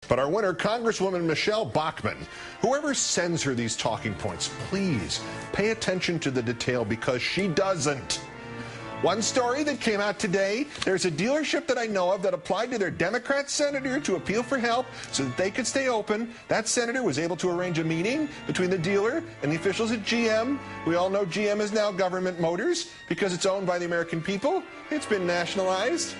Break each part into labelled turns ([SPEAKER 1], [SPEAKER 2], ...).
[SPEAKER 1] But our winner, Congresswoman Michelle Bachmann, whoever sends her these talking points, please pay attention to the detail because she doesn't. One story that came out today, there's a dealership that I know of that applied to their Democrat senator to appeal for help so that they could stay open. That senator was able to arrange a meeting between the dealer and the officials at GM. We all know GM is now Government Motors because it's owned by the American people. It's been nationalized.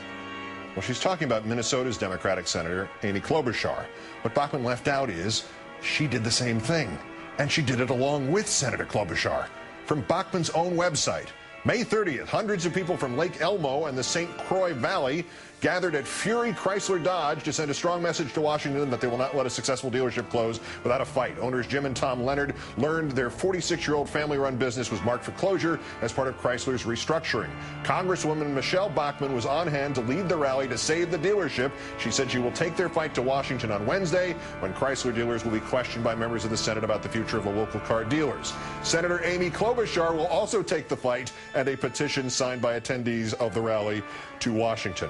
[SPEAKER 1] Well, she's talking about Minnesota's Democratic Senator, Amy Klobuchar. What Bachmann left out is she did the same thing, and she did it along with Senator Klobuchar. From Bachmann's own website, May 30th, hundreds of people from Lake Elmo and the St. Croix Valley gathered at Fury Chrysler Dodge to send a strong message to Washington that they will not let a successful dealership close without a fight. Owners Jim and Tom Leonard learned their 46-year-old family-run business was marked for closure as part of Chrysler's restructuring. Congresswoman Michelle Bachmann was on hand to lead the rally to save the dealership. She said she will take their fight to Washington on Wednesday when Chrysler dealers will be questioned by members of the Senate about the future of the local car dealers. Senator Amy Klobuchar will also take the fight and a petition signed by attendees of the rally to Washington.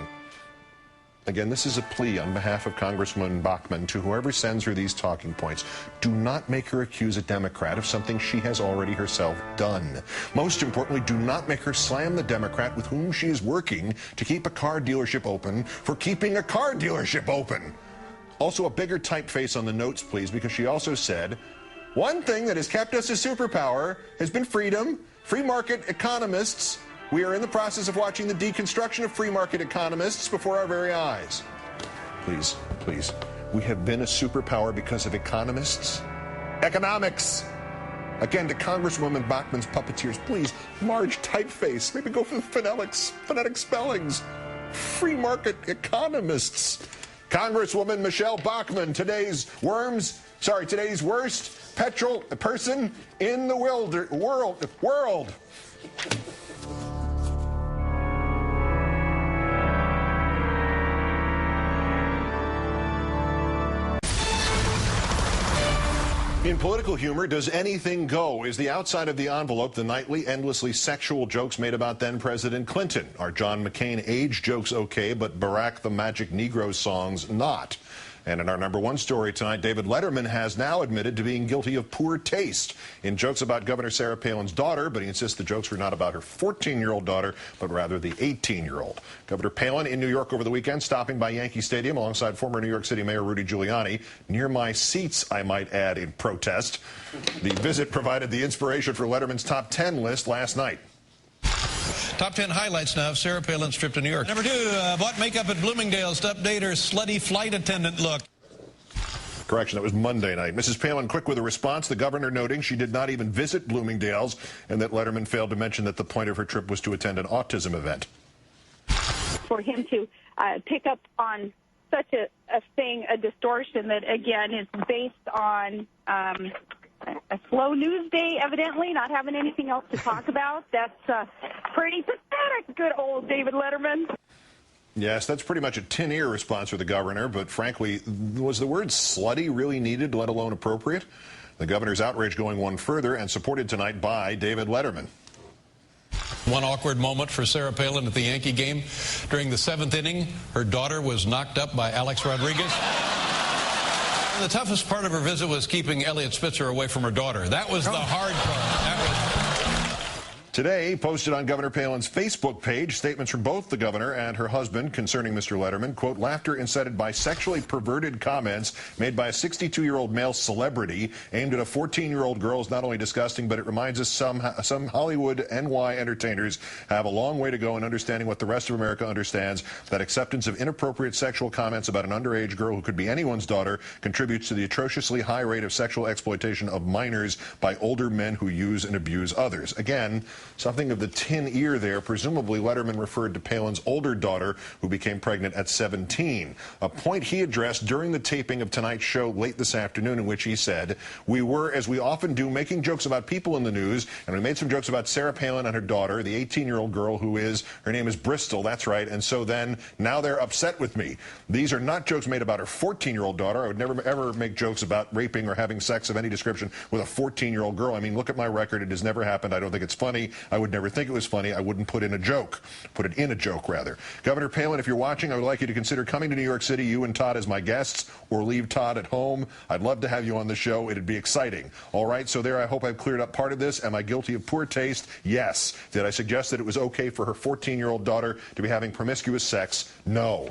[SPEAKER 1] Again, this is a plea on behalf of Congresswoman Bachmann to whoever sends her these talking points. Do not make her accuse a Democrat of something she has already herself done. Most importantly, do not make her slam the Democrat with whom she is working to keep a car dealership open for keeping a car dealership open. Also, a bigger typeface on the notes, please, because she also said, one thing that has kept us a superpower has been freedom, free market economists. We are in the process of watching the deconstruction of free market economists before our very eyes. Please, please. We have been a superpower because of economists. Economics. Again, to Congresswoman Bachmann's puppeteers, please, large typeface. Maybe go for the phonetic spellings. Free market economists. Congresswoman Michelle Bachmann, today's worst person in the world. In political humor, does anything go? Is the outside of the envelope the nightly, endlessly sexual jokes made about then-President Clinton? Are John McCain age jokes okay, but Barack the Magic Negro songs not? And in our #1 story tonight, David Letterman has now admitted to being guilty of poor taste in jokes about Governor Sarah Palin's daughter, but he insists the jokes were not about her 14-year-old daughter, but rather the 18-year-old. Governor Palin in New York over the weekend, stopping by Yankee Stadium alongside former New York City Mayor Rudy Giuliani. Near my seats, I might add, in protest. The visit provided the inspiration for Letterman's top 10 list last night.
[SPEAKER 2] Top 10 highlights now of Sarah Palin's trip to New York. #2, bought makeup at Bloomingdale's to update her slutty flight attendant look.
[SPEAKER 1] Correction, that was Monday night. Mrs. Palin quick with a response, the governor noting she did not even visit Bloomingdale's, and that Letterman failed to mention that the point of her trip was to attend an autism event.
[SPEAKER 3] For him to pick up on such a thing, a distortion that, again, is based on a slow news day, evidently, not having anything else to talk about. That's pretty pathetic, good old David Letterman.
[SPEAKER 1] Yes, that's pretty much a tin ear response for the governor, but frankly, was the word slutty really needed, let alone appropriate? The governor's outrage going one further and supported tonight by David Letterman.
[SPEAKER 2] One awkward moment for Sarah Palin at the Yankee game. During the 7th inning, her daughter was knocked up by Alex Rodriguez. The toughest part of her visit was keeping Elliot Spitzer away from her daughter. That was the hard part.
[SPEAKER 1] Today, posted on Governor Palin's Facebook page, statements from both the governor and her husband concerning Mr. Letterman. Quote, laughter incited by sexually perverted comments made by a 62-year-old male celebrity aimed at a 14-year-old girl is not only disgusting, but it reminds us some Hollywood NY entertainers have a long way to go in understanding what the rest of America understands, that acceptance of inappropriate sexual comments about an underage girl who could be anyone's daughter contributes to the atrociously high rate of sexual exploitation of minors by older men who use and abuse others. Again, something of the tin ear there. Presumably, Letterman referred to Palin's older daughter, who became pregnant at 17. A point he addressed during the taping of tonight's show late this afternoon, in which he said, we were, as we often do, making jokes about people in the news, and we made some jokes about Sarah Palin and her daughter, the 18-year-old girl her name is Bristol, that's right, and so then, now they're upset with me. These are not jokes made about her 14-year-old daughter. I would never, ever make jokes about raping or having sex of any description with a 14-year-old girl. I mean, look at my record. It has never happened. I don't think it's funny. I would never think it was funny. I wouldn't put it in a joke, rather. Governor Palin, if you're watching, I would like you to consider coming to New York City, you and Todd as my guests, or leave Todd at home. I'd love to have you on the show. It'd be exciting. All right, so there, I hope I've cleared up part of this. Am I guilty of poor taste? Yes. Did I suggest that it was okay for her 14-year-old daughter to be having promiscuous sex? No.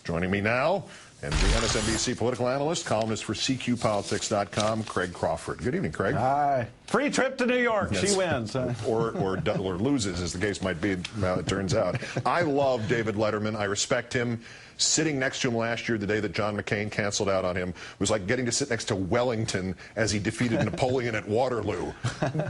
[SPEAKER 1] Joining me now, and the MSNBC political analyst, columnist for CQPolitics.com, Craig Crawford. Good evening, Craig.
[SPEAKER 4] Hi. Free trip to New York. Yes. She wins.
[SPEAKER 1] or loses, as the case might be, it turns out. I love David Letterman. I respect him. Sitting next to him last year, the day that John McCain canceled out on him, was like getting to sit next to Wellington as he defeated Napoleon at Waterloo.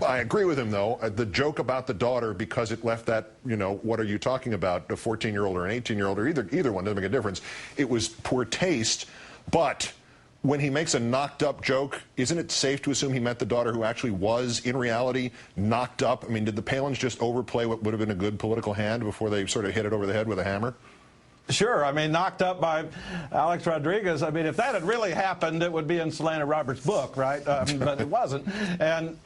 [SPEAKER 1] I agree with him, though. The joke about the daughter, because it left that, what are you talking about, a 14-year-old or an 18-year-old, or either one, doesn't make a difference. It was poor taste, but when he makes a knocked-up joke, isn't it safe to assume he meant the daughter who actually was, in reality, knocked up? I mean, did the Palins just overplay what would have been a good political hand before they sort of hit it over the head with a hammer?
[SPEAKER 4] Sure. I mean, knocked up by Alex Rodriguez. I mean, if that had really happened, it would be in Selena Roberts' book, right? But it wasn't. And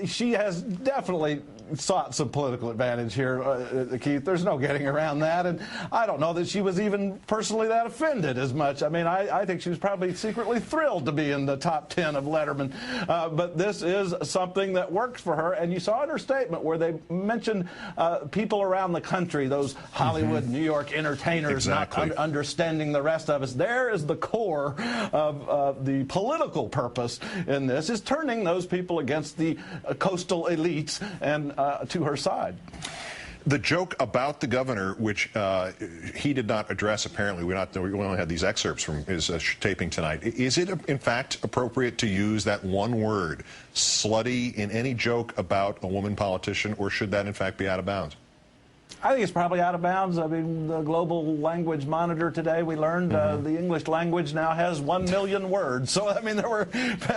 [SPEAKER 4] she has definitely sought some political advantage here, Keith. There's no getting around that. And I don't know that she was even personally that offended as much. I mean, I think she was probably secretly thrilled to be in the top 10 of Letterman. But this is something that works for her. And you saw in her statement where they mentioned people around the country, those Hollywood, New York entertainers,
[SPEAKER 1] exactly,
[SPEAKER 4] not understanding the rest of us. There is the core of the political purpose in this, is turning those people against the coastal elites and to her side.
[SPEAKER 1] The joke about the governor, which he did not address, apparently, we only had these excerpts from his taping tonight. Is it, in fact, appropriate to use that one word, slutty, in any joke about a woman politician, or should that, in fact, be out of bounds?
[SPEAKER 4] I think it's probably out of bounds. I mean, the global language monitor today, we learned the English language now has 1 million words. So, I mean, there were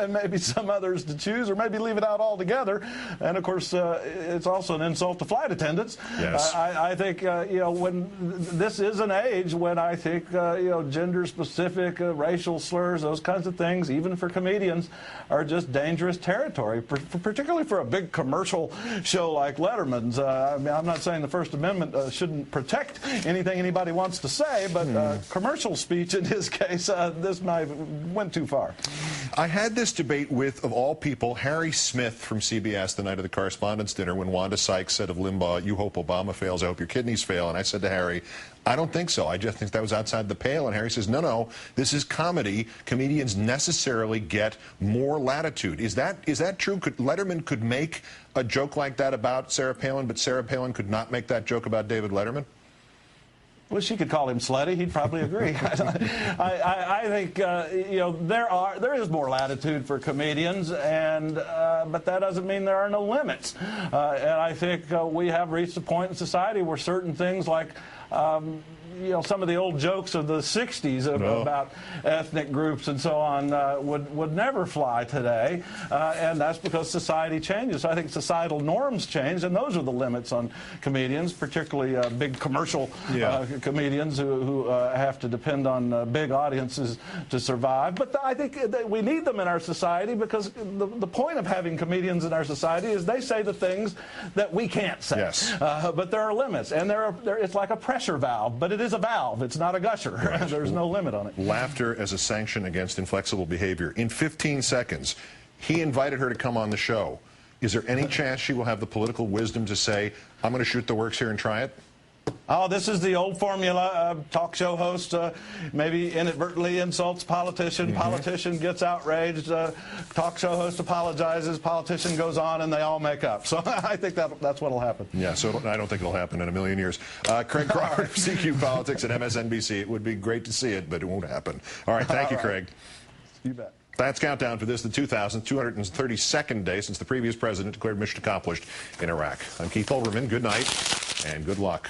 [SPEAKER 4] maybe some others to choose, or maybe leave it out altogether. And, of course, it's also an insult to flight attendants.
[SPEAKER 1] Yes.
[SPEAKER 4] I think, when this is an age when I think, gender-specific racial slurs, those kinds of things, even for comedians, are just dangerous territory, particularly for a big commercial show like Letterman's. I mean, I'm not saying the First Amendment shouldn't protect anything anybody wants to say, but commercial speech in his case, this went too far.
[SPEAKER 1] I had this debate with, of all people, Harry Smith from CBS the night of the Correspondents' Dinner when Wanda Sykes said of Limbaugh, "You hope Obama fails, I hope your kidneys fail." And I said to Harry, I don't think so. I just think that was outside the pale. And Harry says, no, this is comedy. Comedians necessarily get more latitude. Is that true? Letterman could make a joke like that about Sarah Palin, but Sarah Palin could not make that joke about David Letterman?
[SPEAKER 4] Well, she could call him slutty. He'd probably agree. I think there is more latitude for comedians, but that doesn't mean there are no limits. And I think we have reached a point in society where certain things like some of the old jokes of the 60s about ethnic groups and so on would never fly today, and that's because society changes. So I think societal norms change, and those are the limits on comedians, particularly big commercial comedians who have to depend on big audiences to survive. But I think that we need them in our society because the point of having comedians in our society is they say the things that we can't say.
[SPEAKER 1] Yes.
[SPEAKER 4] But there are limits, and it's like a pressure valve, but it is a valve. It's not a gusher. Right. There's no limit on it.
[SPEAKER 1] Laughter as a sanction against inflexible behavior. In 15 seconds, he invited her to come on the show. Is there any chance she will have the political wisdom to say, I'm going to shoot the works here and try it?
[SPEAKER 4] Oh, this is the old formula. Talk show host maybe inadvertently insults politician. Politician gets outraged. Talk show host apologizes. Politician goes on, and they all make up. So I think that's what will happen. Yeah,
[SPEAKER 1] so I don't think it'll happen in a million years. Craig Crawford, CQ Politics at MSNBC. It would be great to see it, but it won't happen. All right, thank you, Craig.
[SPEAKER 4] You bet.
[SPEAKER 1] That's countdown for this, the 2,232nd day since the previous president declared mission accomplished in Iraq. I'm Keith Olbermann. Good night and good luck.